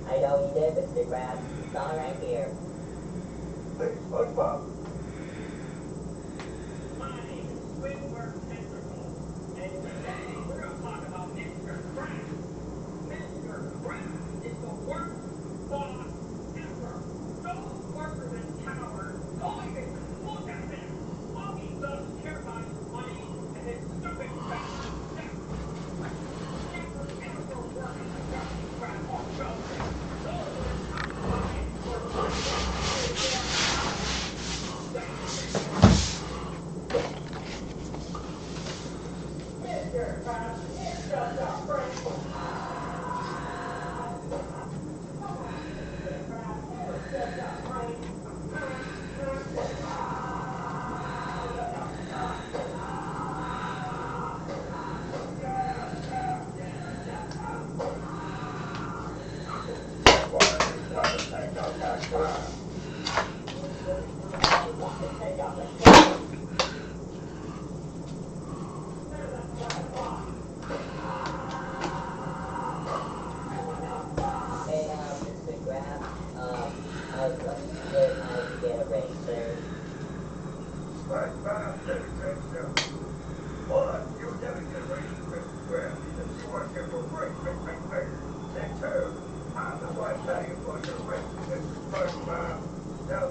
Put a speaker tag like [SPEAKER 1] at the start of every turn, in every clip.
[SPEAKER 1] I know you did, Mr. Krabs. It's all right here.
[SPEAKER 2] Thanks, SpongeBob.
[SPEAKER 3] My name is Squidward Tentacle, and today we're going to talk about Mr. Krabs. Mr. Krabs is the worst boss ever. Those workers and cowards, all you can look at them. All he does care about his money and his stupid fat stuff. Never ever work in the Krusty Krab or Joker. Those are the top lines for Mr. Krabs, it's just a prank.
[SPEAKER 1] Hey, Mr. Krabs, I was looking to get a raise, sir.
[SPEAKER 2] SpongeBob, let me tell you something. What? You'll never get a raise from Mr. Krabs because you work here for free. Next term, I'm the one paying for your raise, Mr. SpongeBob. Now,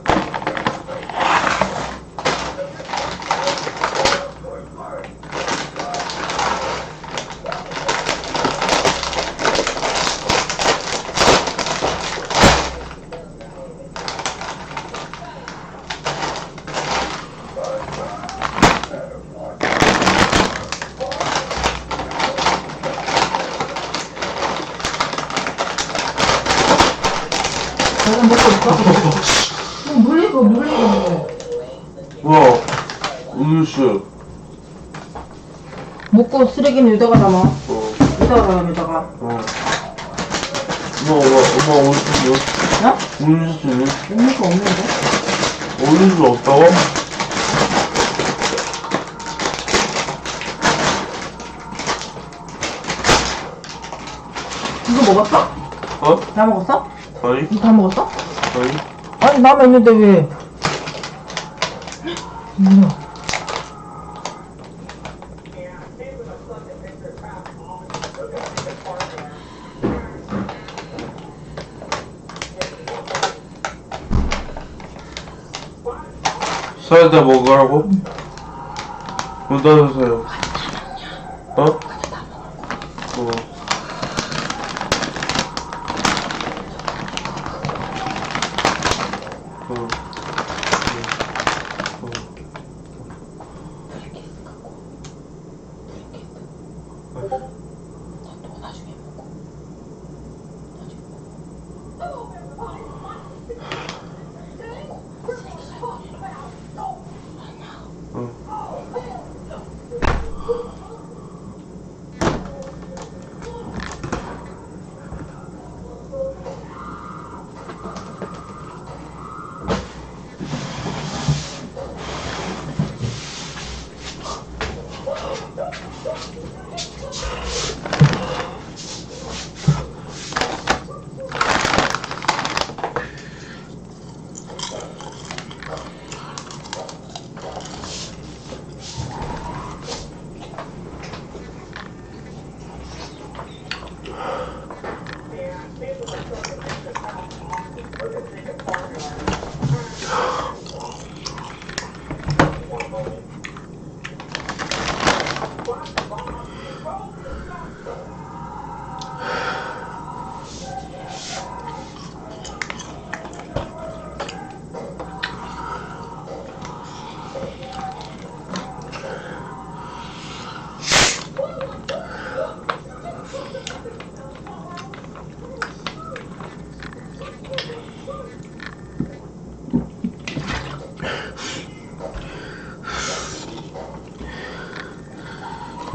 [SPEAKER 4] 내가 먹고 있어? 물리고.
[SPEAKER 5] 뭐야? 음료수.
[SPEAKER 4] 먹고 쓰레기는 여기다가 담아.
[SPEAKER 5] 어.
[SPEAKER 4] 여기다가.
[SPEAKER 5] 어. 엄마 어디 있어?
[SPEAKER 4] 어?
[SPEAKER 5] 음료수는?
[SPEAKER 4] 음료수 없는데?
[SPEAKER 5] 음료수 없다고?
[SPEAKER 4] 이거 먹었어?
[SPEAKER 5] 어?
[SPEAKER 4] 다 먹었어?
[SPEAKER 5] 아니?
[SPEAKER 4] 이거 다 먹었어?
[SPEAKER 5] 아니?
[SPEAKER 4] 아니 남아있는데 왜? 뭐야?
[SPEAKER 5] 사이다 먹으라고? 문 닫으세요. 어? 어.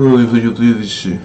[SPEAKER 5] 여기서 유두이듯이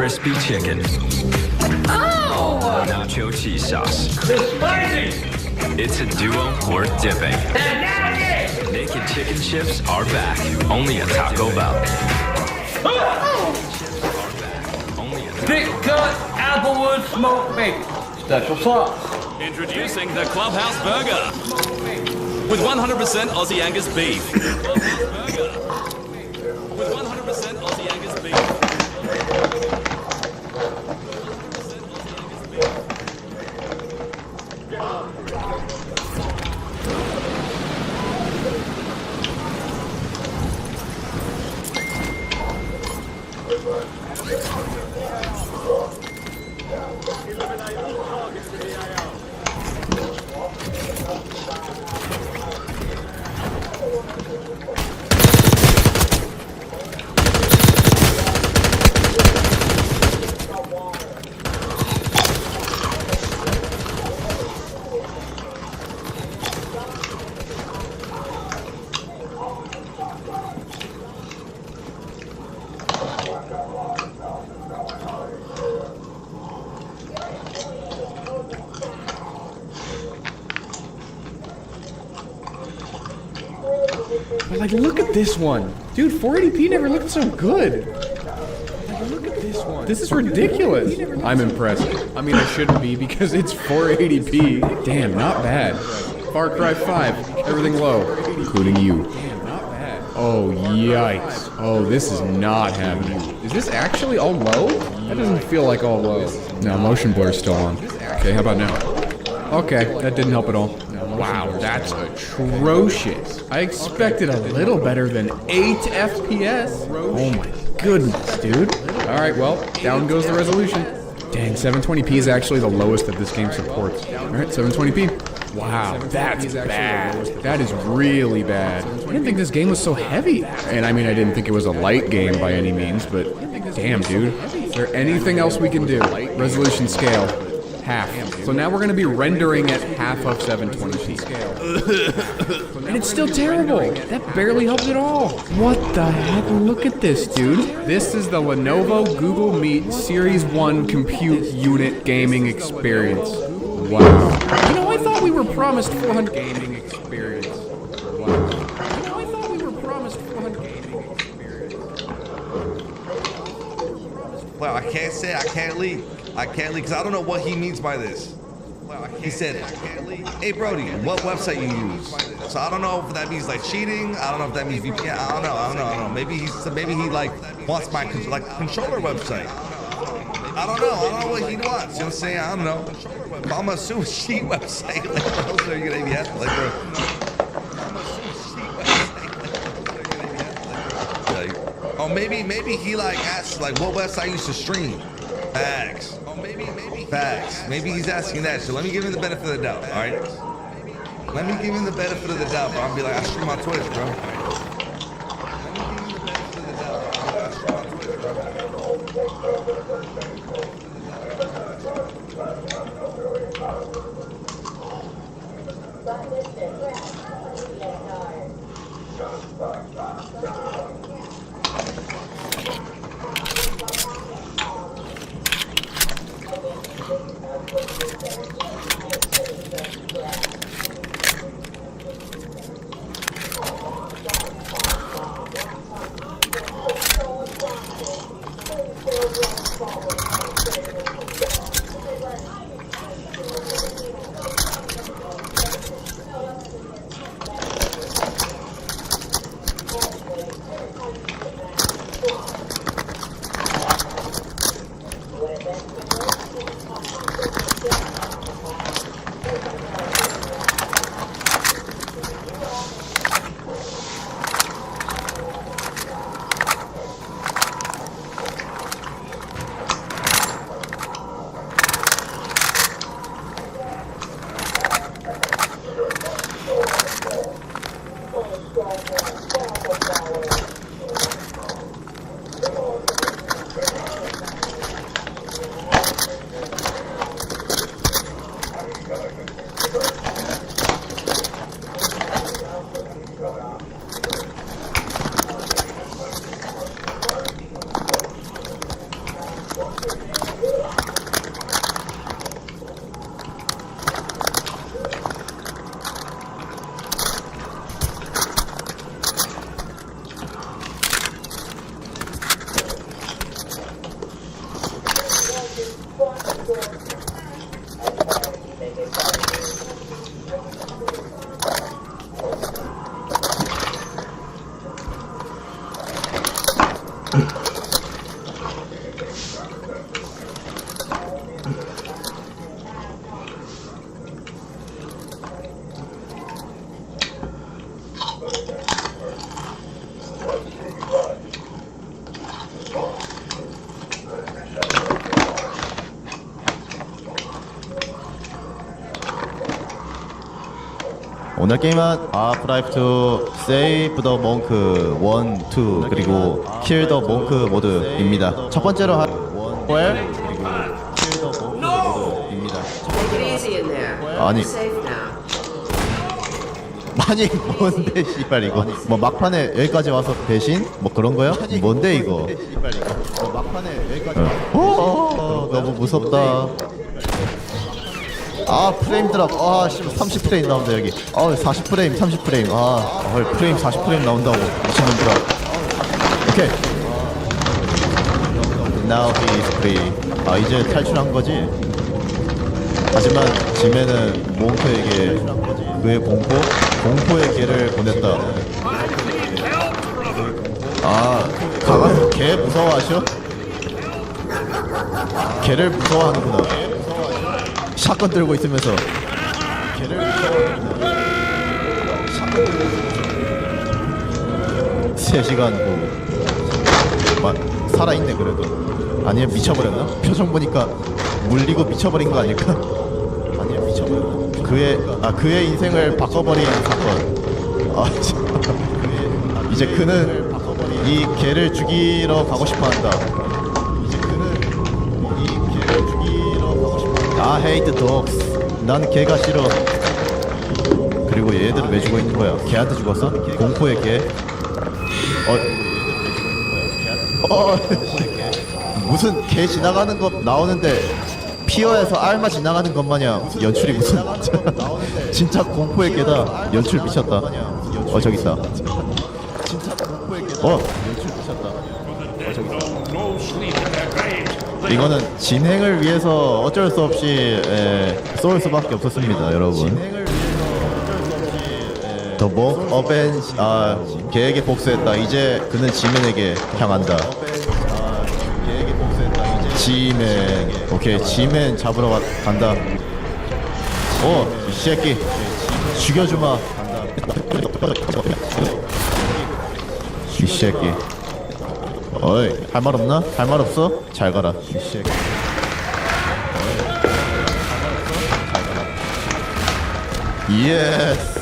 [SPEAKER 6] crispy chicken.
[SPEAKER 3] Oh!
[SPEAKER 6] Nacho cheese sauce.
[SPEAKER 3] It's spicy!
[SPEAKER 6] It's a duo worth dipping.
[SPEAKER 3] And now it is!
[SPEAKER 6] Naked chicken chips are back. Only at Taco Bell. Only at
[SPEAKER 3] Thick cut applewood smoked bacon. Special sauce.
[SPEAKER 7] Introducing the Clubhouse Burger with 100% Aussie Angus beef. With 100% Aussie Angus beef.
[SPEAKER 8] Like, look at this one. Dude, 480p never looked so good. Like, look at this one. This is ridiculous. I'm impressed. I mean, I shouldn't be because it's 480p. Damn, not bad. Far Cry 5, everything low, including you. Damn, not bad. Oh, yikes. Oh, this is not happening. Is this actually all low? That doesn't feel like all low. No, motion blur's still on. Okay, how about now? Okay, that didn't help at all. Wow, that's atrocious. I expected a little better than 8 FPS. Oh my goodness, dude. Alright, well, down goes the resolution. Dang, 720p is actually the lowest that this game supports. Alright, 720p. Wow, that's bad. That is really bad. I didn't think this game was so heavy. And I mean, I didn't think it was a light game by any means, but damn, dude. Is there anything else we can do? Resolution scale. Half. So now we're going to be rendering at half of 720p. And it's still terrible. That barely helps at all. What the heck? Look at this, dude. This is the Lenovo Google Meet Series 1 Compute Unit Gaming Experience. Wow. You know, I thought we were promised 400 gaming experience. Wow. You know, I thought we were promised 400 gaming experience.
[SPEAKER 9] Well, I can't say I can't leave. I can't leave because I don't know what he means by this. He said, hey Brody, what website you use? So I don't know if that means like cheating. I don't know if that means VPN. I don't know. Maybe he like wants my controller website. I don't know what he wants. You know what I'm saying? I don't know. But I'm assuming cheat website. Like, what are you gonna be at? Like, oh, maybe he like asks like what website you used to stream. Facts. Oh, maybe. Facts. Maybe he's asking that. So let me give him the benefit of the doubt. All right. Let me give him the benefit of the doubt, bro. I'll be like, I stream on Twitch, bro.
[SPEAKER 10] 오늘 게임은 Half-Life 2 Save the Monk 1, 2 그리고 Kill the Monk 모드입니다. 첫 번째로 할 Where 그리고 Kill the Monk 모드입니다. 아니 아니 뭔데 씨발 이거 뭐 막판에 여기까지 와서 배신? 뭐 그런 거야? 뭔데 이거? 뭐 막판에 여기까지 와서 너무 무섭다. 아 프레임 드랍. 아 30프레임 나온다 여기. 40프레임 30프레임. 프레임 40프레임 나온다고 미친놈들아. 오케이. Now he is free. 이제 탈출한 거지. 하지만 짐에는 몽크에게 그의 공포의 개를 보냈다. 강한 개 무서워하셔? 개를 무서워하는구나. 샷건 들고 있으면서 개를 무서워하는구나. 샷건 들고 있으면서 3시간 후 살아있네 그래도. 아니면 미쳐버렸나? 표정 보니까 물리고 미쳐버린 거 아닐까? 아니면 미쳐버렸나? 그의 인생을 바꿔버린 사건. 이제 그는 이 개를 죽이러 가고 싶어한다. hate dogs. 난 개가 싫어. 그리고 얘들은 왜 죽어 있는 거야? 개한테 죽었어? 공포의 개? 무슨 개 지나가는 거 나오는데 피어에서 알마 지나가는 것 마냥 연출이 무슨 진짜 공포의 개다. 연출 미쳤다. 저기 있다. 연출 미쳤다. 저기 있다. 이거는 진행을 위해서 어쩔 수 없이 쏠 수밖에 없었습니다, 여러분. The Monk Avenge. 개에게 복수했다. 이제 그는 지맨에게 향한다. 지맨. 오케이, 지맨 잡으러 간다. 이 새끼 죽여주마. 이 새끼. 어이, 할 말 없나? 할 말 없어? 잘 가라. 이 새끼. 예스.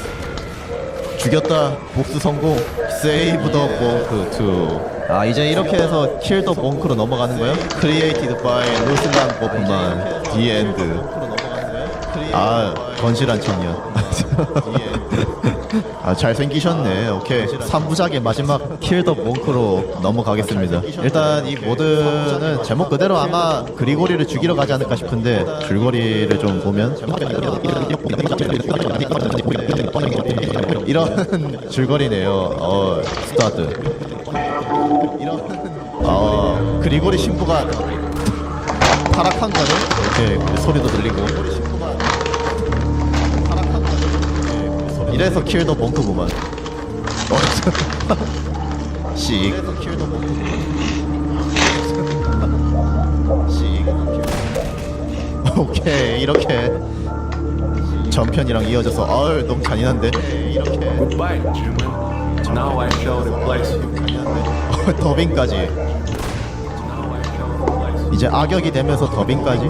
[SPEAKER 10] 죽였다. 복수 성공. Save the Monk 2. 이제 이렇게 해서 Kill the Monk로 넘어가는 거야? Created by 루슬란 버프만. The End. 건실한 청년. 잘생기셨네. 오케이, 3부작의 마지막 Kill the Monk로 넘어가겠습니다. 일단 이 모드는 제목 그대로 아마 그리고리를 죽이러 가지 않을까 싶은데 줄거리를 좀 보면 이런 줄거리네요. 스타트. 그리고리 신부가 타락한 거네. 이렇게 소리도 들리고. 이래서 Kill the Monk구만. 씩. 오케이, 이렇게 전편이랑 이어져서 너무 잔인한데. 이렇게
[SPEAKER 6] Goodbye, German. Now I shall replace you.
[SPEAKER 10] 더빙까지. 이제 악역이 되면서 더빙까지.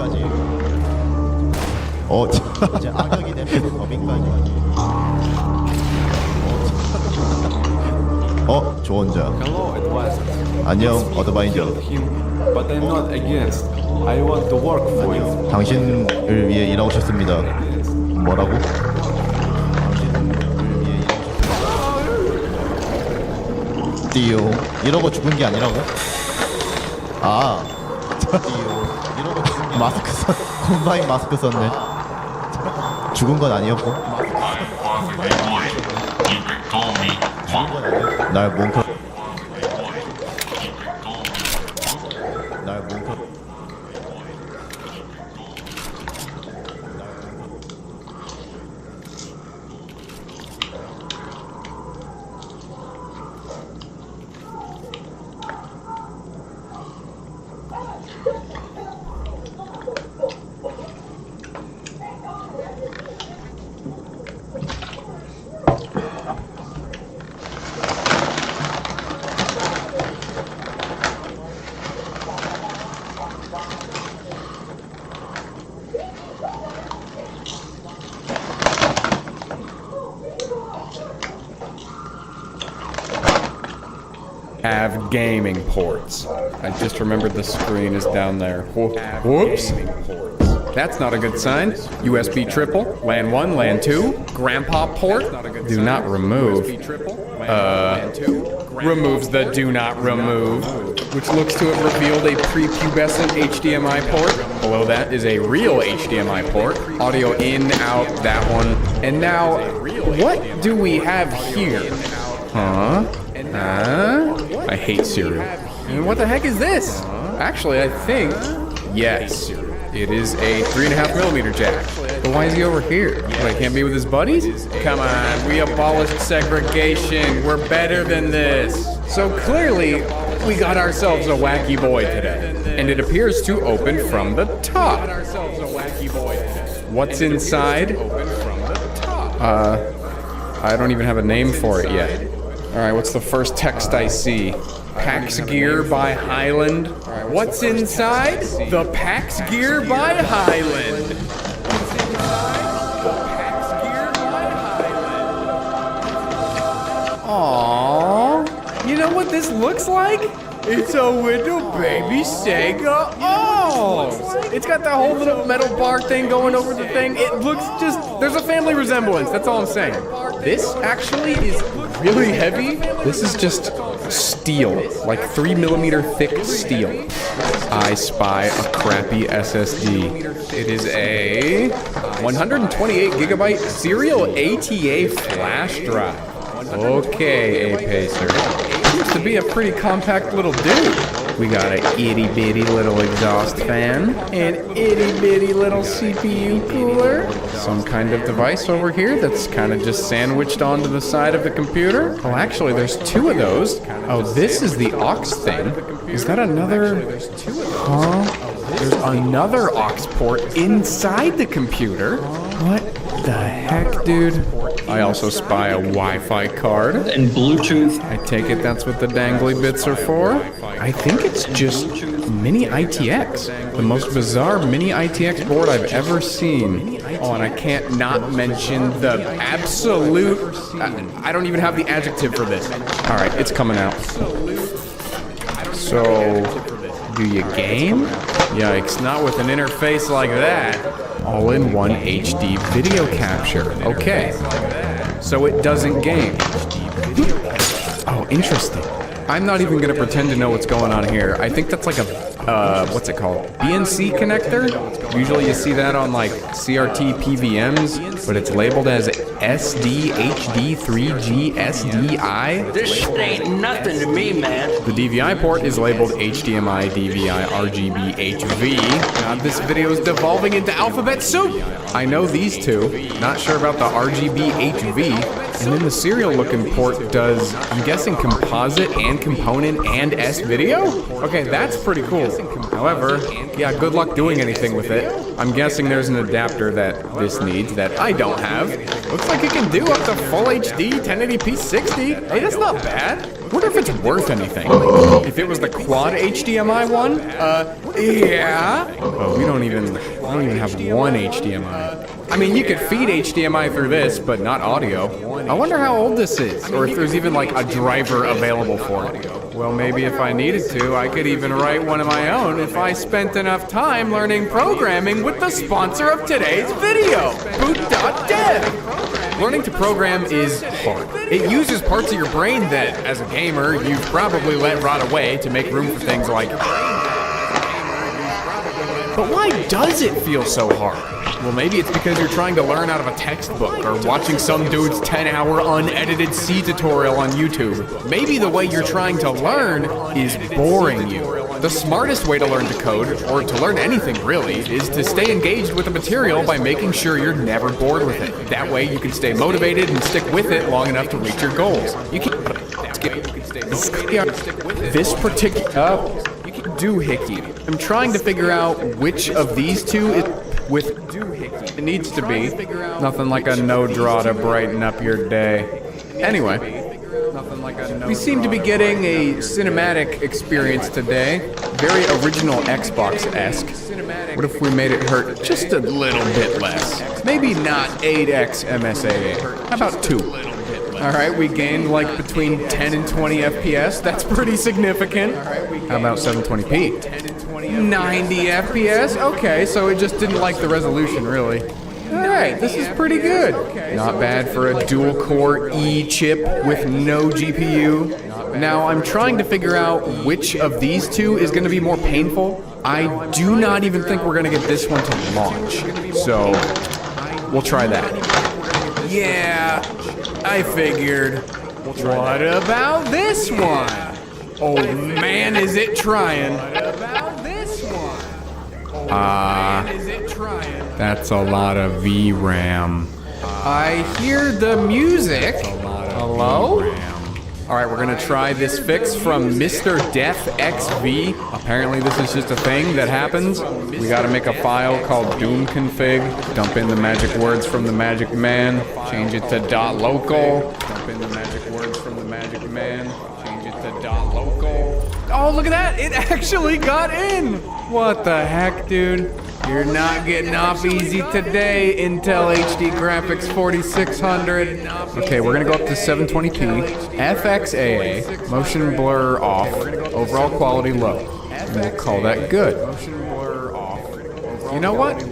[SPEAKER 10] 이제 악역이 되면서 더빙까지. 조언자.
[SPEAKER 6] Hello, advisor.
[SPEAKER 10] 안녕, 어드바인저.
[SPEAKER 6] Him, but I'm not against. I want to work for you.
[SPEAKER 10] 당신을 위해 일하고 싶습니다. 뭐라고? 띠용. 이러고 죽은 게 아니라고? 이러고 죽은 게 마스크 콤바인 마스크 썼네. 죽은 건 아니었고. 날 몽크.
[SPEAKER 8] Have gaming ports. I just remembered the screen is down there. Whoops. That's not a good sign. USB triple, LAN 1, LAN 2, grandpa port. Do not remove. removes the do not remove, which looks to have revealed a prepubescent HDMI port. Below that is a real HDMI port. Audio in, out, that one. And now, what do we have here? Huh? I hate cereal. And what the heck is this? Actually, I think, yes, it is a 3.5mm jack. But why is he over here? What, he can't be with his buddies? Come on, we abolished segregation. We're better than this. So clearly, we got ourselves a wacky boy today. And it appears to open from the top. What's inside? I don't even have a name for it yet. Alright, what's the first text I see? PAX Gear by Highland. What's inside? The PAX Gear by Highland. Aww. You know what this looks like? It's a little baby Sega. Oh! It's got that whole little metal bar thing going over the thing. It looks just, there's a family resemblance. That's all I'm saying. This actually is really heavy. This is just steel, like 3mm thick steel. I spy a crappy SSD. It is a 128GB serial ATA flash drive. Okay, A-Pacer. Seems to be a pretty compact little dude. We got an itty-bitty little exhaust fan, an itty-bitty little CPU cooler, some kind of device over here that's kind of just sandwiched onto the side of the computer. Oh, actually, there's two of those. Oh, this is the aux thing. Is that another? Huh? There's another aux port inside the computer. What the heck, dude? I also spy a Wi-Fi card.
[SPEAKER 11] And Bluetooth.
[SPEAKER 8] I take it that's what the dangly bits are for. I think it's just mini ITX. The most bizarre mini ITX board I've ever seen. Oh, and I can't not mention the absolute... I don't even have the adjective for this. All right, it's coming out. So, do you game? Yikes, not with an interface like that. All-in-one HD video capture. Okay. So it doesn't game. Oh, interesting. I'm not even gonna pretend to know what's going on here. I think that's like a, what's it called? BNC connector? Usually you see that on like CRT PVMs, but it's labeled as SDHD3G
[SPEAKER 11] This shit ain't nothing to me, man.
[SPEAKER 8] The DVI port is labeled HDMI DVI RGB HV. God, this video is devolving into alphabet soup. I know these two. Not sure about the RGB HV. And then the serial looking port does, I'm guessing, composite and component and S video? Okay, that's pretty cool. However, yeah, good luck doing anything with it. I'm guessing there's an adapter that this needs that I don't have. Looks like it can do up to full HD 1080p 60. Hey, that's not bad. Wonder if it's worth anything. If it was the quad HDMI one, yeah. Oh, we don't even have one HDMI. I mean, you could feed HDMI through this, but not audio. I wonder how old this is, or if there's even like a driver available for it. Well, maybe if I needed to, I could even write one of my own if I spent enough time learning programming with the sponsor of today's video, Boot.dev. Learning to program is hard. It uses parts of your brain that, as a gamer, you've probably let rot away to make room for things like... But why does it feel so hard? Well, maybe it's because you're trying to learn out of a textbook or watching some dude's 10-hour unedited C tutorial on YouTube. Maybe the way you're trying to learn is boring you. The smartest way to learn to code, or to learn anything really, is to stay engaged with the material by making sure you're never bored with it. That way you can stay motivated and stick with it long enough to reach your goals. You can't this particular doohickey. I'm trying to figure out which of these two with it needs to be. Nothing like a no draw to brighten up your day. Anyway, we seem to be getting a cinematic experience today. Very original Xbox-esque. What if we made it hurt just a little bit less? Maybe not 8x MSAA. How about 2? Alright, we gained like between 10 and 20 FPS. That's pretty significant. How about 720p? 90 FPS? Okay, so it just didn't like the resolution, really. Alright, this is pretty good. Not bad for a dual-core E chip with no GPU. Now, I'm trying to figure out which of these two is going to be more painful. I do not even think we're going to get this one to launch. So, we'll try that. Yeah, I figured. What about this one? Oh man, is it trying. What about this one? That's a lot of VRAM. I hear the music. Hello? Alright, we're gonna try this fix from Mr. Death XV. Apparently this is just a thing that happens. We gotta make a file called doom config, dump in the magic words from the magic man, change it to .local, dump in the magic words from the magic man, change it to .local. Oh, look at that! It actually got in! What the heck, dude? You're not getting off easy today, Intel HD Graphics 4600. Okay, we're gonna go up to 720p, FXAA, motion blur off, overall quality low. And we'll call that good. You know what?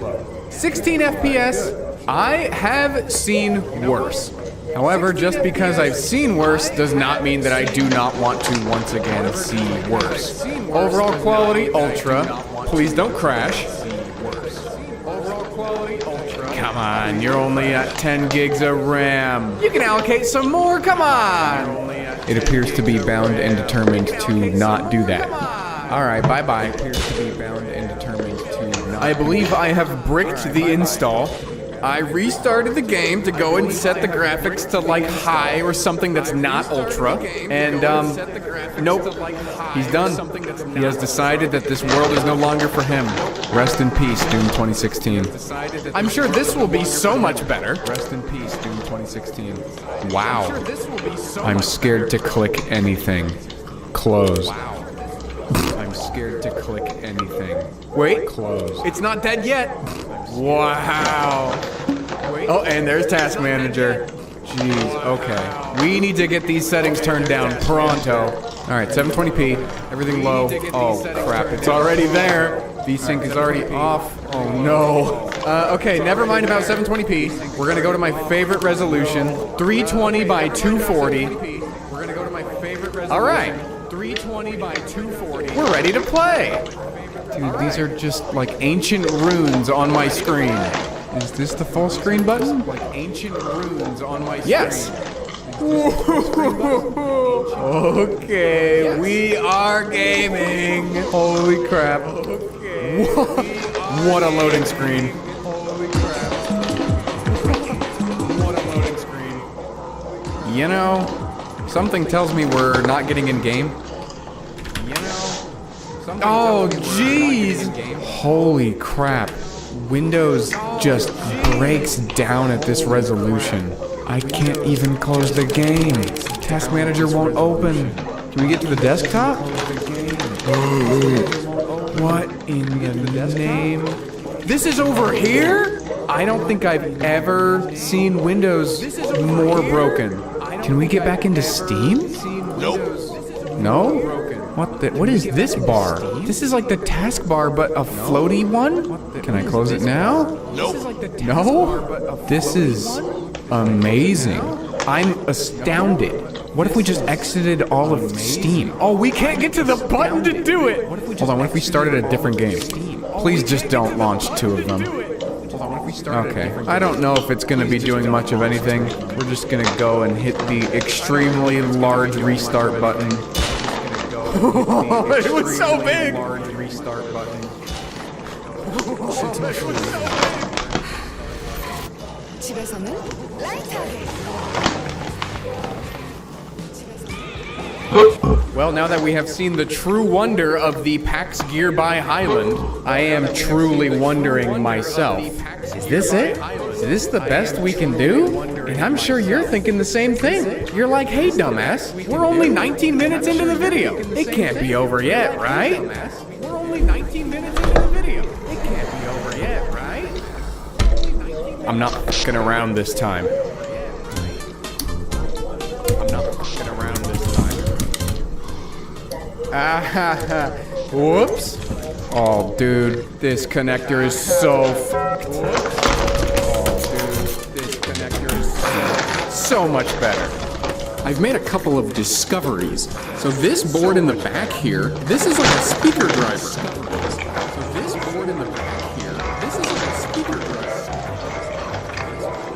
[SPEAKER 8] 16 FPS, I have seen worse. However, just because I've seen worse does not mean that I do not want to once again see worse. Overall quality, ultra. Please don't crash. Come on, you're only at 10 gigs of RAM. You can allocate some more, come on! It appears to be bound and determined to not do that. Alright, bye-bye. I believe I have bricked the install. I restarted the game to go and set the graphics to like high or something that's not ultra. And nope, he's done. He has decided that this world is no longer for him. Rest in peace, Doom 2016. I'm sure this will be so much better. Rest in peace, Doom 2016. Wow. I'm scared to click anything. Close. I'm scared to click anything. Wait, close. It's not dead yet. Wow. Oh, and there's Task Manager. Jeez, okay. We need to get these settings turned down pronto. Alright, 720p, everything low. Oh crap, it's already there. VSync is already off. Oh no. Okay, never mind about 720p. We're gonna go to my favorite resolution, 320 by 240. We're gonna go to my favorite resolution. Alright. 320 by 240. We're ready to play. Dude, these are just like ancient runes on my screen. Is this the full screen button? Like ancient runes on my screen. Yes. Okay, we are gaming. Holy crap. What a loading screen. Holy crap. What a loading screen. You know, something tells me we're not getting in game. Oh, jeez! Holy crap. Windows just breaks down at this resolution. I can't even close the game. Task Manager won't open. Can we get to the desktop? What in the name? This is over here? I don't think I've ever seen Windows more broken. Can we get back into Steam?
[SPEAKER 9] Nope.
[SPEAKER 8] No? What is this bar? This is like the taskbar, but a floaty one? Can I close it now?
[SPEAKER 9] Nope.
[SPEAKER 8] No? This is amazing. I'm astounded. What if we just exited all of Steam? Oh, we can't get to the button to do it! Hold on, what if we started a different game? Please just don't launch two of them. Okay, I don't know if it's gonna be doing much of anything. We're just gonna go and hit the extremely large restart button. It was so big! Well, now that we have seen the true wonder of the PAX Gear by Highland, I am truly wondering myself. Is this it? Is this the best we can do? And I'm sure you're thinking the same thing. You're like, hey dumbass, we're only 19 minutes into the video. It can't be over yet, right? We're only 19 minutes into the video. It can't be over yet, right? I'm not fucking around this time. I'm not fucking around this time. Whoops. Oh, dude, this connector is so fucked. Oh, dude, this connector is so much better. I've made a couple of discoveries. So this board in the back here, this is like a speaker driver. So this board in the back here, this is like a speaker driver.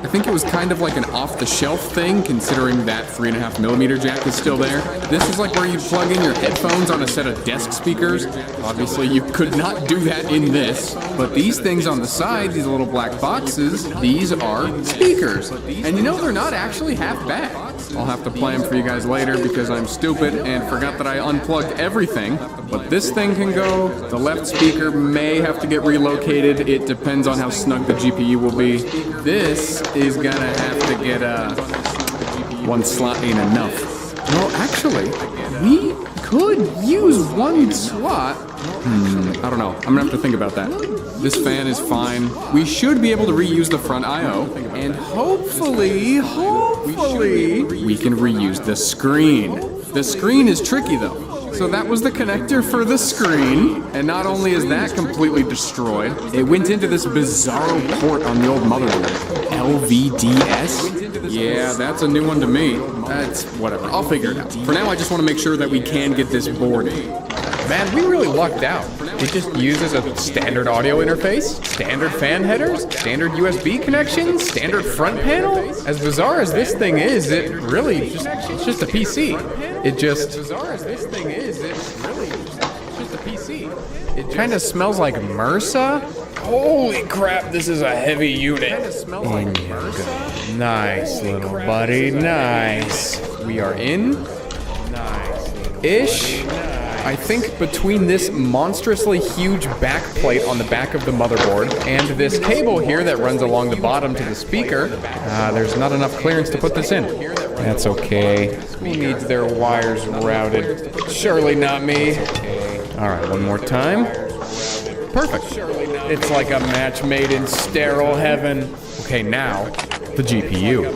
[SPEAKER 8] I think it was kind of like an off-the-shelf thing, considering that 3.5mm jack is still there. This is like where you plug in your headphones on a set of desk speakers. Obviously, you could not do that in this, but these things on the side, these little black boxes, these are speakers. And you know, they're not actually half bad. I'll have to play them for you guys later because I'm stupid and forgot that I unplugged everything. But this thing can go. The left speaker may have to get relocated. It depends on how snug the GPU will be. This is gonna have to get one slot ain't enough. Well, actually, we could use one slot. I don't know. I'm gonna have to think about that. This fan is fine. We should be able to reuse the front I/O, and hopefully, we can reuse the screen. The screen is tricky though. So that was the connector for the screen, and not only is that completely destroyed, it went into this bizarro port on the old motherboard. LVDS? Yeah, that's a new one to me. That's whatever, I'll figure it out. For now, I just want to make sure that we can get this board in. Man, we really lucked out. It just uses a standard audio interface, standard fan headers, standard USB connections, standard front panel. As bizarre as this thing is, it really it's just a PC. It kind of smells like MRSA. Holy crap, this is a heavy unit. In you go. Nice, little buddy, nice. We are in. Nice-ish. I think between this monstrously huge back plate on the back of the motherboard and this cable here that runs along the bottom to the speaker, there's not enough clearance to put this in. That's okay. Who needs their wires routed? Surely not me. All right, one more time. Perfect. It's like a match made in sterile heaven. Okay, now, the GPU.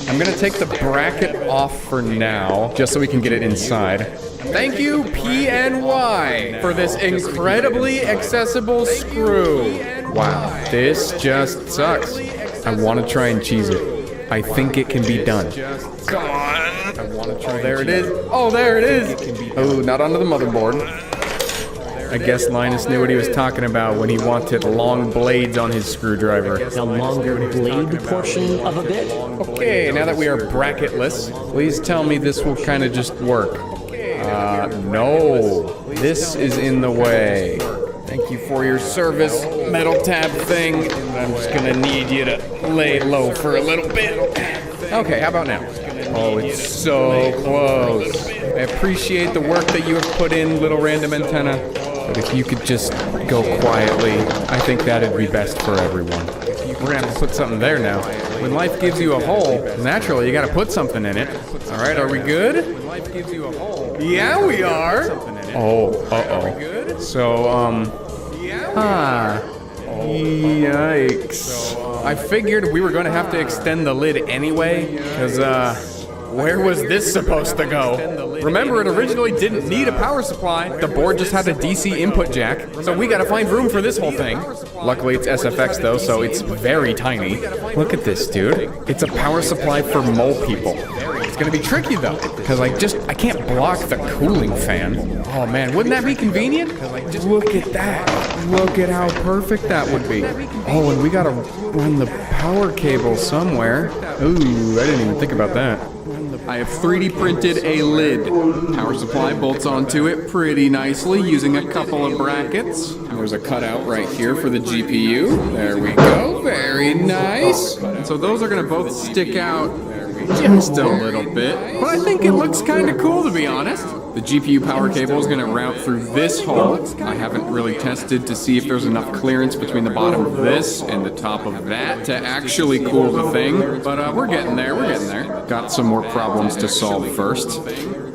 [SPEAKER 8] I'm gonna take the bracket off for now, just so we can get it inside. Thank you, PNY, for this incredibly accessible screw. Wow, this just sucks. I want to try and cheese it. I think it can be done. Come on. I want to try. There it is. Oh, there it is. Oh, not onto the motherboard. I guess Linus knew what he was talking about when he wanted long blades on his screwdriver.
[SPEAKER 11] The longer blade portion of a bit.
[SPEAKER 8] Okay, now that we are bracketless, please tell me this will kind of just work. No, this is in the way. Thank you for your service, metal tab thing. I'm just gonna need you to lay low for a little bit. Okay, how about now? Oh, it's so close. I appreciate the work that you have put in, little random antenna. But if you could just go quietly, I think that'd be best for everyone. We're gonna have to put something there now. When life gives you a hole, naturally you gotta put something in it. Alright, are we good? Yeah, we are! Oh, uh-oh. So, yikes. I figured we were gonna have to extend the lid anyway, because, where was this supposed to go? Remember, it originally didn't need a power supply. The board just had a DC input jack, so we gotta find room for this whole thing. Luckily, it's SFX though, so it's very tiny. Look at this, dude. It's a power supply for mole people. It's gonna be tricky though, because I can't block the cooling fan. Oh man, wouldn't that be convenient? Look at that. Look at how perfect that would be. Oh, and we gotta run the power cable somewhere. Ooh, I didn't even think about that. I have 3D printed a lid. Power supply bolts onto it pretty nicely using a couple of brackets. And there's a cutout right here for the GPU. There we go, very nice. And so those are gonna both stick out just a little bit, but I think it looks kind of cool to be honest. The GPU power cable is going to route through this hole. I haven't really tested to see if there's enough clearance between the bottom of this and the top of that to actually cool the thing, but we're getting there, Got some more problems to solve first.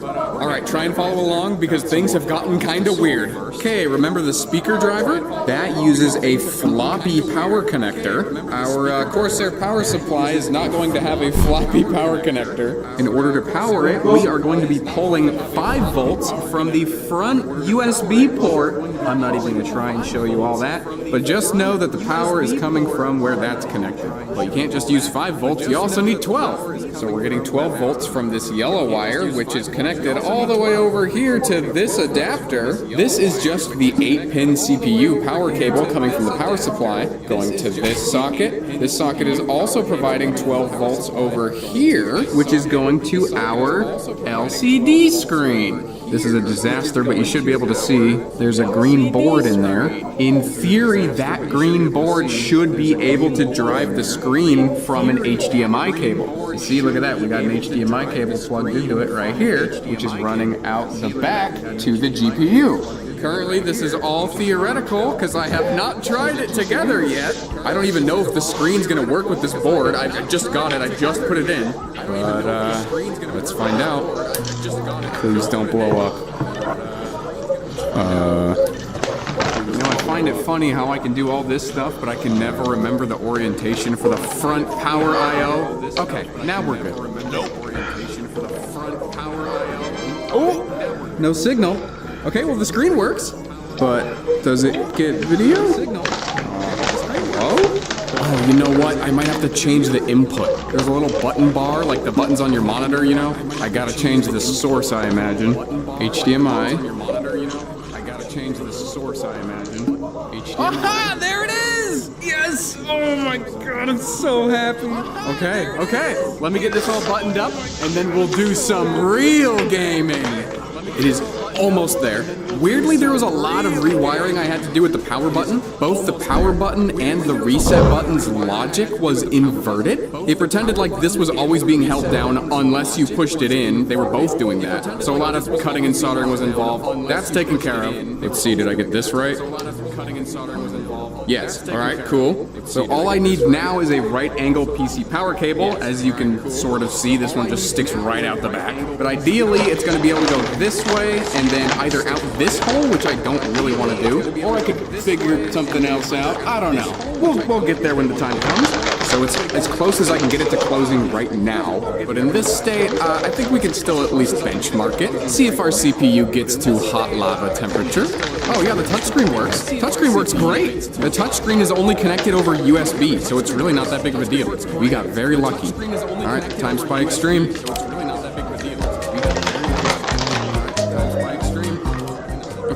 [SPEAKER 8] Alright, try and follow along because things have gotten kinda weird. Okay, remember the speaker driver? That uses a floppy power connector. Our Corsair power supply is not going to have a floppy power connector. In order to power it, we are going to be pulling 5 volts from the front USB port I'm not even gonna try and show you all that, but just know that the power is coming from where that's connected. But you can't just use 5 volts, you also need 12. So we're getting 12 volts from this yellow wire, which is connected all the way over here to this adapter. This is just the 8-pin CPU power cable coming from the power supply, going to this socket. This socket is also providing 12 volts over here, which is going to our LCD screen. This is a disaster, but you should be able to see there's a green board in there. In theory, that green board should be able to drive the screen from an HDMI cable. You see, look at that. We got an HDMI cable plugged into it right here, which is running out the back to the GPU. Currently, this is all theoretical because I have not tried it together yet. I don't even know if the screen's gonna work with this board. I just got it, I just put it in. But let's find out. Please don't blow up. You know, I find it funny how I can do all this stuff, but I can never remember the orientation for the front power I/O. Okay, now we're good. Oh, no signal. Okay, well the screen works, but does it get video? Oh, you know what? I might have to change the input. There's a little button bar, like the buttons on your monitor, you know? I gotta change the source, I imagine. HDMI. I gotta change the source, I imagine. Aha! There it is! Yes! Oh my god, I'm so happy. Okay. Let me get this all buttoned up, and then we'll do some real gaming. It is almost there. Weirdly, there was a lot of rewiring I had to do with the power button. Both the power button and the reset button's logic was inverted. It pretended like this was always being held down unless you pushed it in. They were both doing that. So a lot of cutting and soldering was involved. That's taken care of. Let's see, did I get this right? Yes, alright, cool. So all I need now is a right angle PC power cable. As you can sort of see, this one just sticks right out the back. But ideally, it's gonna be able to go this way and then either out this hole, which I don't really want to do, or I could figure something else out. I don't know. We'll get there when the time comes. So it's as close as I can get it to closing right now. But in this state, I think we can still at least benchmark it. See if our CPU gets to hot lava temperature. Oh yeah, the touchscreen works. Touchscreen works great. The touchscreen is only connected over USB, so it's really not that big of a deal. We got very lucky. All right, time spy extreme.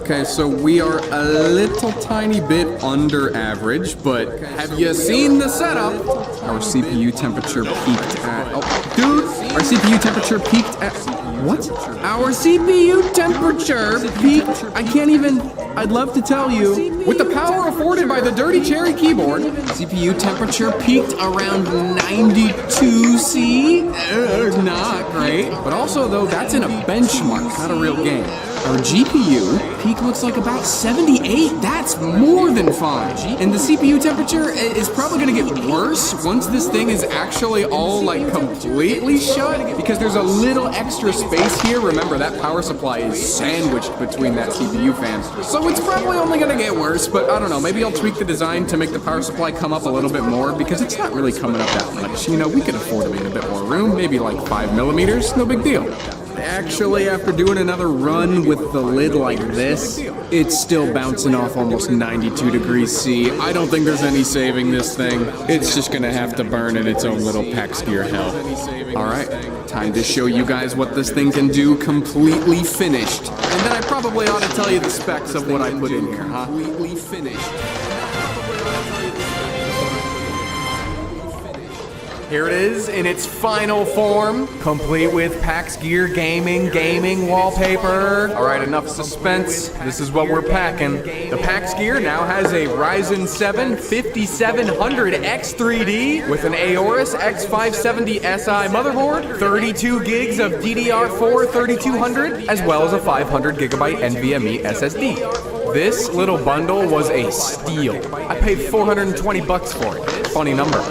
[SPEAKER 8] Okay, so we are a little tiny bit under average, but have you seen the setup? Our CPU temperature peaked at... Oh, dude! Our CPU temperature peaked at... What? Our CPU temperature peaked... I can't even... I'd love to tell you. With the power afforded by the Dirty Cherry keyboard, CPU temperature peaked around 92 C. Not great. But also, though, that's in a benchmark, not a real game. Our GPU peak looks like about 78. That's more than fine. And the CPU temperature is probably gonna get worse once this thing is actually all like completely shut, because there's a little extra space here. Remember, that power supply is sandwiched between that CPU fan. So it's probably only gonna get worse, but I don't know, maybe I'll tweak the design to make the power supply come up a little bit more, because it's not really coming up that much. You know, we could afford to make a bit more room, maybe like 5 millimeters, no big deal. Actually, after doing another run with the lid like this, it's still bouncing off almost 92 degrees C. I don't think there's any saving this thing. It's just gonna have to burn in its own little PAX gear hell. Alright, time to show you guys what this thing can do completely finished. And then I probably ought to tell you the specs of what I put in here, huh? Completely finished. Here it is in its final form, complete with PAX Gear gaming wallpaper. All right, enough suspense. This is what we're packing. The PAX Gear now has a Ryzen 7 5700X3D with an Aorus X570Si motherboard, 32 gigs of DDR4 3200, as well as a 500 gigabyte NVMe SSD. This little bundle was a steal. I paid $420 for it. Funny number.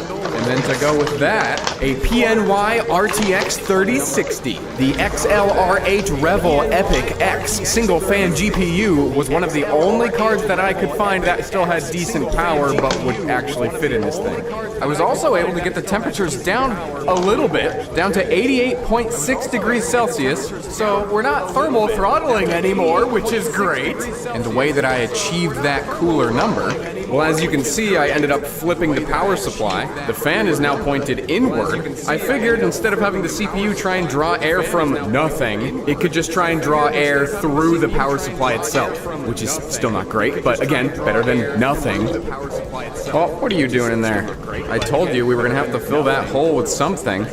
[SPEAKER 8] And then to go with that, a PNY RTX 3060. The XLR8 Revel Epic X single fan GPU was one of the only cards that I could find that still had decent power but would actually fit in this thing. I was also able to get the temperatures down a little bit, down to 88.6 degrees Celsius, so we're not thermal throttling anymore, which is great. And the way that I achieved that cooler number, well, as you can see, I ended up flipping the power supply. The fan is now pointed inward. I figured instead of having the CPU try and draw air from nothing, it could just try and draw air through the power supply itself, which is still not great, but again, better than nothing. Oh, what are you doing in there? I told you we were gonna have to fill that hole with something.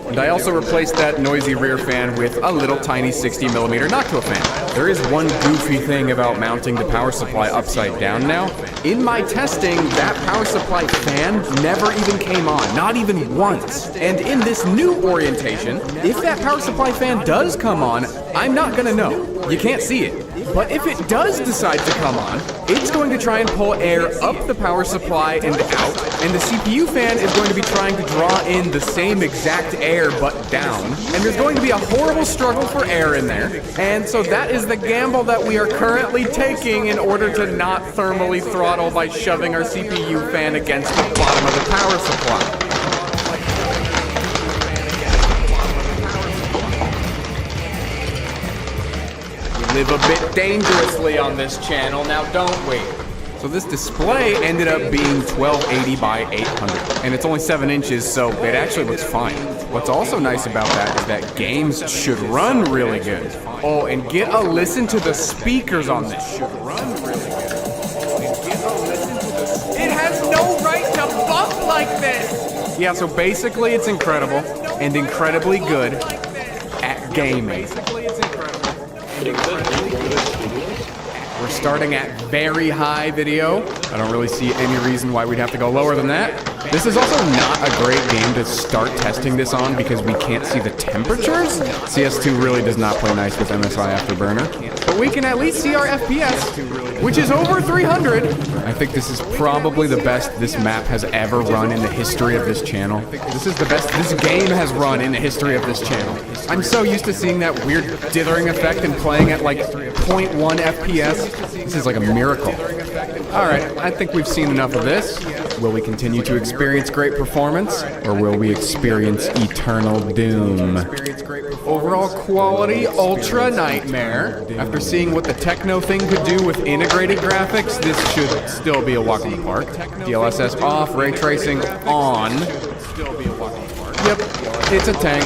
[SPEAKER 8] And I also replaced that noisy rear fan with a little tiny 60mm Noctua fan. There is one goofy thing about mounting the power supply upside down now. In my testing, that power supply fan never even came on, not even once. And in this new orientation, if that power supply fan does come on, I'm not gonna know. You can't see it. But if it does decide to come on, it's going to try and pull air up the power supply and out, and the CPU fan is going to be trying to draw in the same exact air but down, and there's going to be a horrible struggle for air in there, and so that is the gamble that we are currently taking in order to not thermally throttle by shoving our CPU fan against the bottom of the power supply. Live a bit dangerously on this channel, now don't we? So this display ended up being 1280 by 800, and it's only 7 inches, so it actually looks fine. What's also nice about that is that games should run really good. Oh, and get a listen to the speakers on this. Should run really good. And get a listen to the speakers. It has no right to bump like this! Yeah, so basically it's incredible, and incredibly good at gaming. We're starting at very high video. I don't really see any reason why we'd have to go lower than that. This is also not a great game to start testing this on because we can't see the temperatures. CS2 really does not play nice with MSI Afterburner. But we can at least see our FPS, which is over 300. I think this is probably the best this map has ever run in the history of this channel. This is the best this game has run in the history of this channel. I'm so used to seeing that weird dithering effect and playing at like 0.1 FPS. This is like a miracle. Alright, I think we've seen enough of this. Will we continue to experience great performance, or will we experience eternal doom? Overall quality, ultra nightmare. After seeing what the Techno thing could do with integrated graphics, this should still be a walk in the park. DLSS off, ray tracing on. Yep, it's a tank.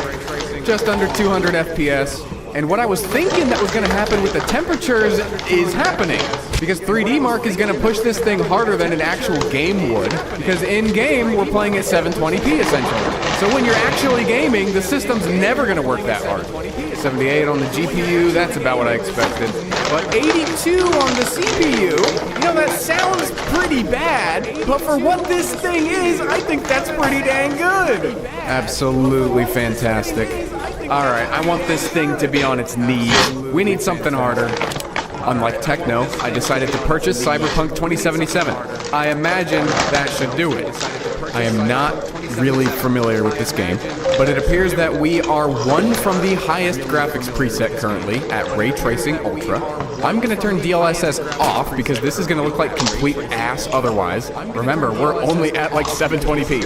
[SPEAKER 8] Just under 200 FPS. And what I was thinking that was going to happen with the temperatures is happening. Because 3D Mark is going to push this thing harder than an actual game would. Because in-game, we're playing at 720p essentially. So when you're actually gaming, the system's never going to work that hard. 78 on the GPU, that's about what I expected. But 82 on the CPU, you know, that sounds pretty bad. But for what this thing is, I think that's pretty dang good. Absolutely fantastic. Alright, I want this thing to be on its knees. We need something harder. Unlike Techno, I decided to purchase Cyberpunk 2077. I imagine that should do it. I am not really familiar with this game, but it appears that we are one from the highest graphics preset currently at Ray Tracing Ultra. I'm gonna turn DLSS off because this is gonna look like complete ass otherwise. Remember, we're only at like 720p.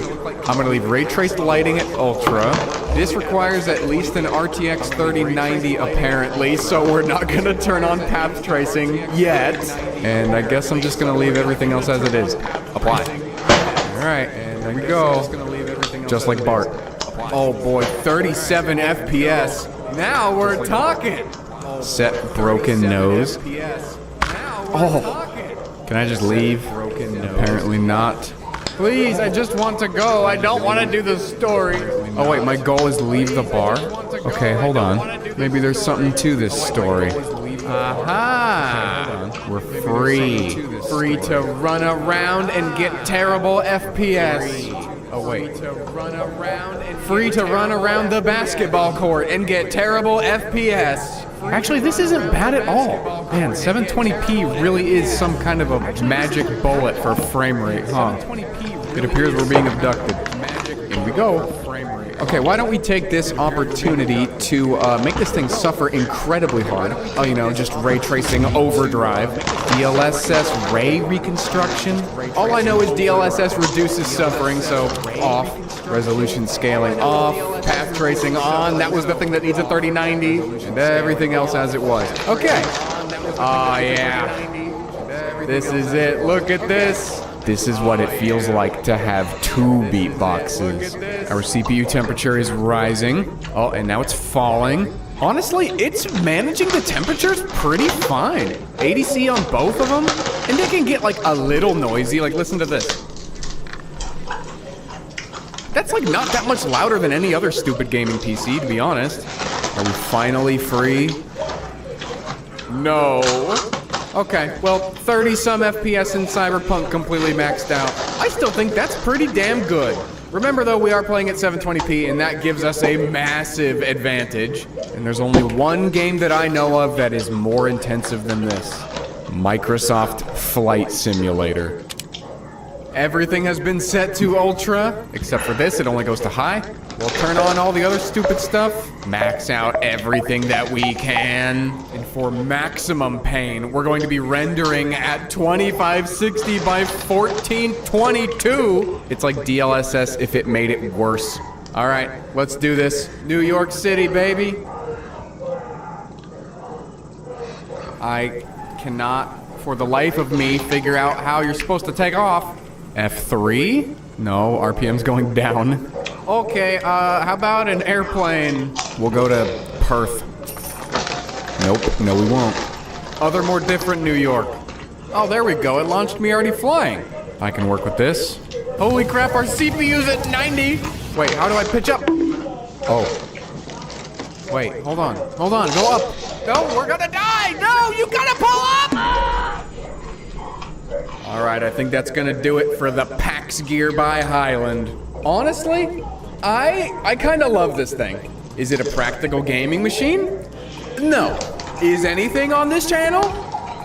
[SPEAKER 8] I'm gonna leave Ray Traced lighting at Ultra. This requires at least an RTX 3090 apparently, so we're not gonna turn on path tracing yet. And I guess I'm just gonna leave everything else as it is. Apply. Alright, and there we go. Just like Bart. Oh boy, 37 FPS. Now we're talking. Set broken nose. Oh, can I just leave? Apparently not. Please, I just want to go. I don't want to do the story. Oh wait, my goal is leave the bar? Okay, hold on. Maybe there's something to this story. Aha! We're free. Free to run around and get terrible FPS. Oh wait. Free to run around the basketball court and get terrible FPS. Actually, this isn't bad at all. Man, 720p really is some kind of a magic bullet for frame rate, huh? It appears we're being abducted. we go. Okay, why don't we take this opportunity to make this thing suffer incredibly hard. Oh, you know, just ray tracing overdrive. DLSS ray reconstruction. All I know is DLSS reduces suffering, so off. Resolution scaling off. Path tracing on. That was the thing that needs a 3090. And everything else as it was. Okay. Oh, yeah. This is it. Look at this. This is what it feels like to have 2 beatboxes. Our CPU temperature is rising. Oh, and now it's falling. Honestly, it's managing the temperatures pretty fine. ADC on both of them, and they can get like a little noisy. Like, listen to this. That's like not that much louder than any other stupid gaming PC, to be honest. Are we finally free? No. Okay, well, 30-some FPS in Cyberpunk completely maxed out. I still think that's pretty damn good. Remember, though, we are playing at 720p, and that gives us a massive advantage. And there's only one game that I know of that is more intensive than this. Microsoft Flight Simulator. Everything has been set to ultra, except for this, it only goes to high. We'll turn on all the other stupid stuff, max out everything that we can. And for maximum pain, we're going to be rendering at 2560 by 1422. It's like DLSS if it made it worse. All right, let's do this. New York City, baby. I cannot, for the life of me, figure out how you're supposed to take off. F3? No, RPM's going down. Okay, how about an airplane? We'll go to Perth. Nope, no we won't. Other more different New York. Oh, there we go, it launched me already flying. I can work with this. Holy crap, our CPU's at 90! Wait, how do I pitch up? Oh. Wait, hold on, go up! No, we're gonna die! No, you gotta pull up! Alright, I think that's gonna do it for the PAX gear by Highland. Honestly, I kinda love this thing. Is it a practical gaming machine? No. Is anything on this channel?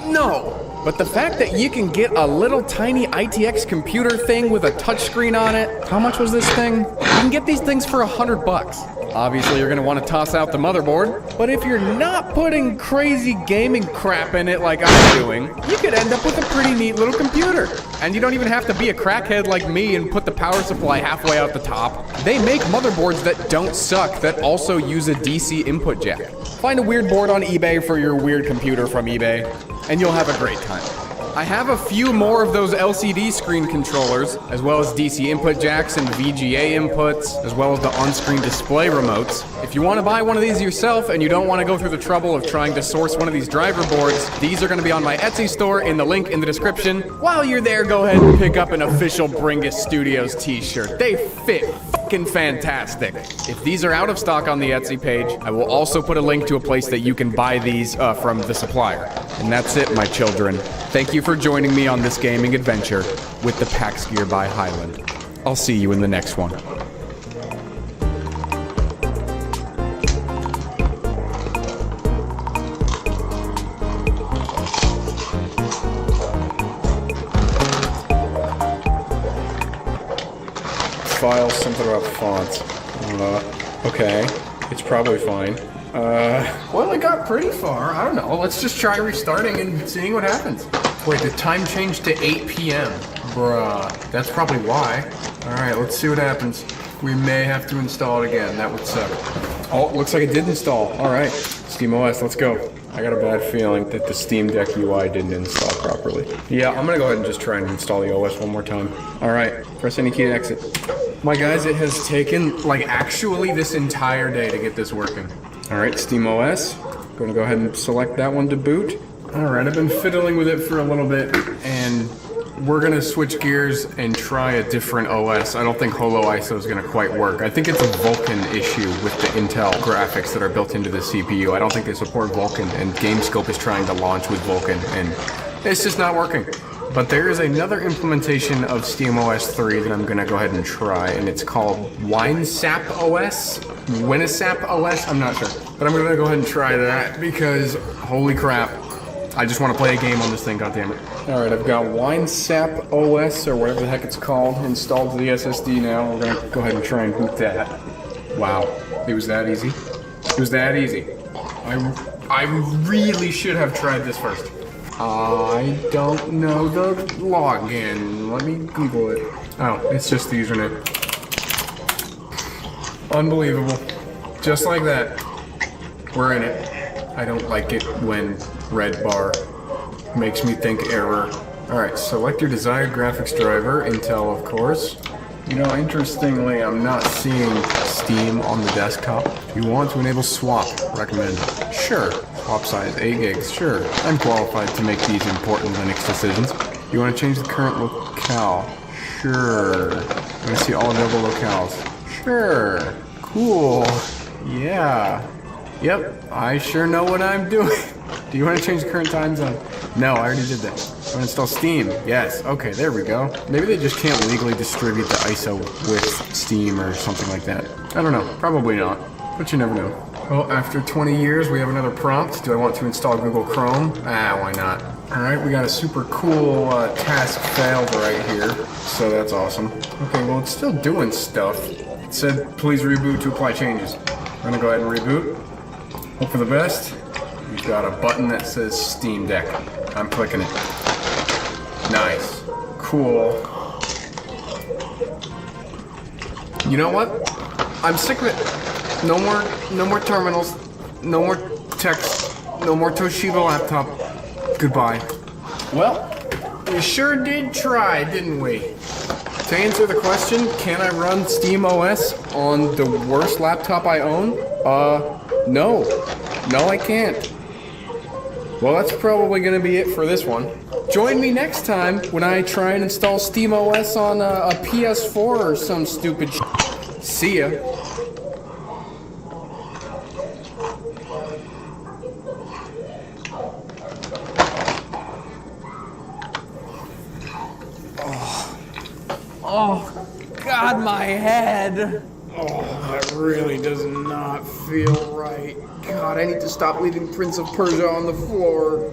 [SPEAKER 8] No. But the fact that you can get a little tiny ITX computer thing with a touchscreen on it, how much was this thing? You can get these things for $100. Obviously, you're gonna want to toss out the motherboard, but if you're not putting crazy gaming crap in it like I'm doing, you could end up with a pretty neat little computer. And you don't even have to be a crackhead like me and put the power supply halfway out the top. They make motherboards that don't suck that also use a DC input jack. Find a weird board on eBay for your weird computer from eBay, and you'll have a great time. I have a few more of those LCD screen controllers, as well as DC input jacks and VGA inputs, as well as the on-screen display remotes. If you want to buy one of these yourself and you don't want to go through the trouble of trying to source one of these driver boards, these are going to be on my Etsy store in the link in the description. While you're there, go ahead and pick up an official Bringus Studios t-shirt. They fit fucking fantastic. If these are out of stock on the Etsy page, I will also put a link to a place that you can buy these from the supplier. And that's it, my children. Thank you for joining me on this gaming adventure with the PAX gear by Highland. I'll see you in the next one. File something about fonts. Okay, it's probably fine. Well, it got pretty far. I don't know. Let's just try restarting and seeing what happens. Wait, the time changed to 8 p.m. Bruh, that's probably why. Alright, let's see what happens. We may have to install it again. That would suck. Oh, looks like it did install. Alright, SteamOS, let's go. I got a bad feeling that the Steam Deck UI didn't install properly. Yeah, I'm gonna go ahead and just try and install the OS one more time. Alright, press any key to exit. My guys, it has taken, like, actually this entire day to get this working. Alright, SteamOS. Gonna go ahead and select that one to boot. Alright, I've been fiddling with it for a little bit, and we're gonna switch gears and try a different OS. I don't think Holo ISO is gonna quite work. I think it's a Vulkan issue with the Intel graphics that are built into the CPU. I don't think they support Vulkan, and GameScope is trying to launch with Vulkan, and it's just not working. But there is another implementation of SteamOS 3 that I'm gonna go ahead and try, and it's called WineSap OS? WineSap OS? I'm not sure. But I'm gonna go ahead and try that because, holy crap, I just want to play a game on this thing, goddammit. Alright, I've got WineSap OS, or whatever the heck it's called, installed to the SSD now. We're gonna go ahead and try and boot that. Wow, it was that easy. It was that easy. I really should have tried this first. I don't know the login. Let me Google it. Oh, it's just the username. Unbelievable. Just like that. We're in it. I don't like it when red bar makes me think error. Alright, select your desired graphics driver, Intel of course. You know, interestingly, I'm not seeing Steam on the desktop. You want to enable swap, recommend. Sure. Swap size, 8 gigs, sure. I'm qualified to make these important Linux decisions. You want to change the current locale? Sure. You want to see all available locales? Sure. Cool. Yeah. Yep, I sure know what I'm doing. Do you want to change the current time zone? No, I already did that. Want to install Steam? Yes. Okay, there we go. Maybe they just can't legally distribute the ISO with Steam or something like that. I don't know. Probably not. But you never know. Well, after 20 years, we have another prompt. Do I want to install Google Chrome? Ah, why not? Alright, we got a super cool task failed right here. So that's awesome. Okay, well, it's still doing stuff. It said, please reboot to apply changes. I'm gonna go ahead and reboot. Hope for the best. We've got a button that says Steam Deck. I'm clicking it. Nice. Cool. You know what? I'm sick of it. No more terminals. No more text. No more Toshiba laptop. Goodbye. Well, we sure did try, didn't we? To answer the question, can I run Steam OS on the worst laptop I own? No. No, I can't. Well, that's probably gonna be it for this one. Join me next time when I try and install Steam OS on a PS4 or some stupid shit. See ya. Oh, God, my head. Oh, that really does not feel right. God, I need to stop leaving Prince of Persia on the floor.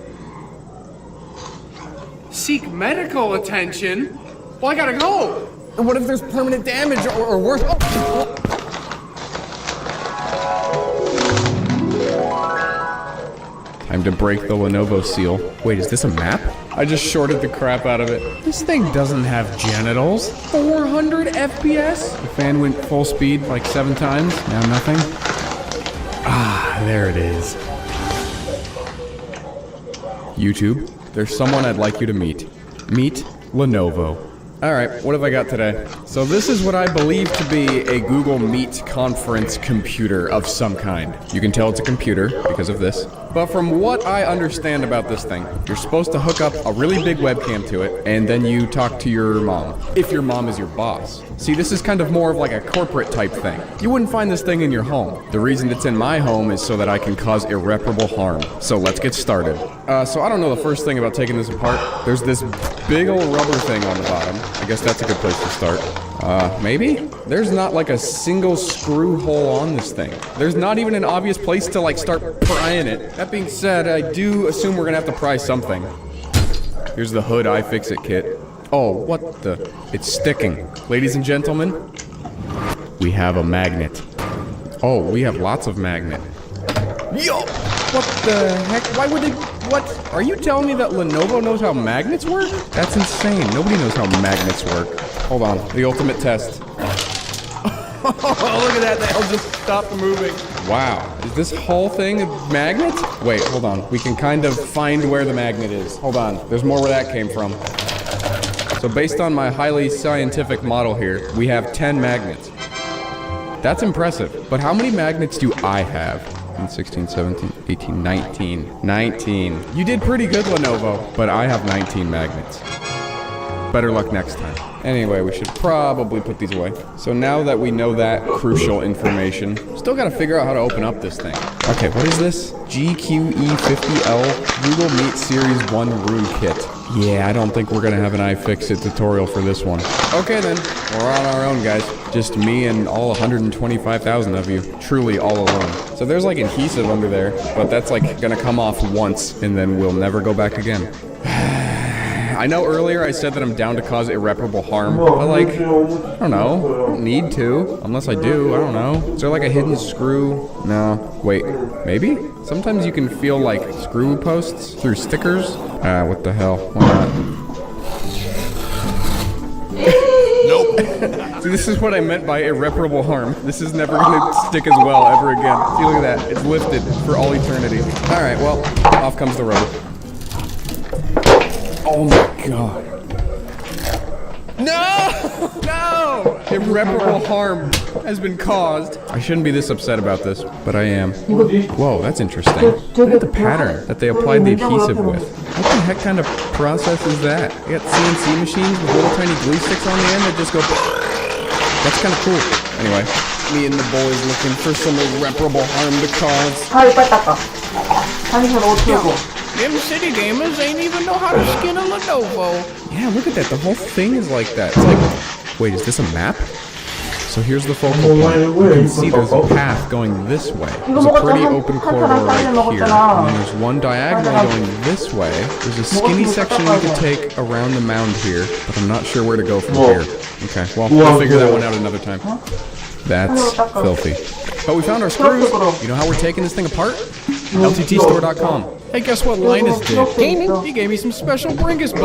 [SPEAKER 8] Seek medical attention? Well, I gotta go. And what if there's permanent damage or worse? Oh. Time to break the Lenovo seal. Wait, is this a map? I just shorted the crap out of it. This thing doesn't have genitals. 400 FPS? The fan went full speed like 7 times. Now nothing. Ah, there it is. YouTube, there's someone I'd like you to meet. Meet Lenovo. Alright, what have I got today? So this is what I believe to be a Google Meet conference computer of some kind. You can tell it's a computer because of this. But from what I understand about this thing, you're supposed to hook up a really big webcam to it, and then you talk to your mom. If your mom is your boss. See, this is kind of more of like a corporate type thing. You wouldn't find this thing in your home. The reason it's in my home is so that I can cause irreparable harm. So let's get started. So I don't know the first thing about taking this apart. There's this big old rubber thing on the bottom. I guess that's a good place to start. Maybe? There's not like a single screw hole on this thing. There's not even an obvious place to like start prying it. That being said, I do assume we're gonna have to pry something. Here's the hood iFixit kit. Oh, what the? It's sticking. Ladies and gentlemen, we have a magnet. Oh, we have lots of magnet. Yo! What the heck? Why would they? What? Are you telling me that Lenovo knows how magnets work? That's insane. Nobody knows how magnets work. Hold on. The ultimate test. Oh, look at that. They all just stopped moving. Wow. Is this whole thing a magnet? Wait, hold on. We can kind of find where the magnet is. Hold on. There's more where that came from. So based on my highly scientific model here, we have 10 magnets. That's impressive. But how many magnets do I have? 16, 17, 18, 19. 19. You did pretty good, Lenovo, but I have 19 magnets. Better luck next time. Anyway, we should probably put these away. So now that we know that crucial information, still gotta figure out how to open up this thing. Okay, what is this? GQE50L Google Meet Series 1 Room Kit. Yeah, I don't think we're gonna have an iFixit tutorial for this one. Okay then, we're on our own, guys. Just me and all 125,000 of you, truly all alone. So there's like adhesive under there, but that's like gonna come off once and then we'll never go back again. I know earlier I said that I'm down to cause irreparable harm, but like, I don't know, I don't need to, unless I do, I don't know. Is there like a hidden screw? No, wait, maybe? Sometimes you can feel like screw posts through stickers. Ah, what the hell, why not? Nope. See, this is what I meant by irreparable harm. This is never gonna stick as well ever again. See, look at that, it's lifted for all eternity. All right, well, off comes the rubber. Oh my god. No! No! Irreparable harm has been caused. I shouldn't be this upset about this, but I am. Whoa, that's interesting. Look at the pattern that they applied the adhesive with. What the heck kind of process is that? You got CNC machines with little tiny glue sticks on the end that just go... That's kind of cool. Anyway, me and the boys looking for some irreparable harm to cause.
[SPEAKER 12] Them city gamers ain't even know how to skin a Lenovo.
[SPEAKER 8] Yeah, look at that. The whole thing is like that. It's like, wait, is this a map? So here's the focal point. You can see there's a path going this way. There's a pretty open corridor right here. And then there's one diagonal going this way. There's a skinny section we could take around the mound here, but I'm not sure where to go from here. Okay, well, we'll figure that one out another time. That's filthy. But we found our screws. You know how we're taking this thing apart? LTTstore.com. Hey, guess what Linus did? He gave me some special Bringus buttons.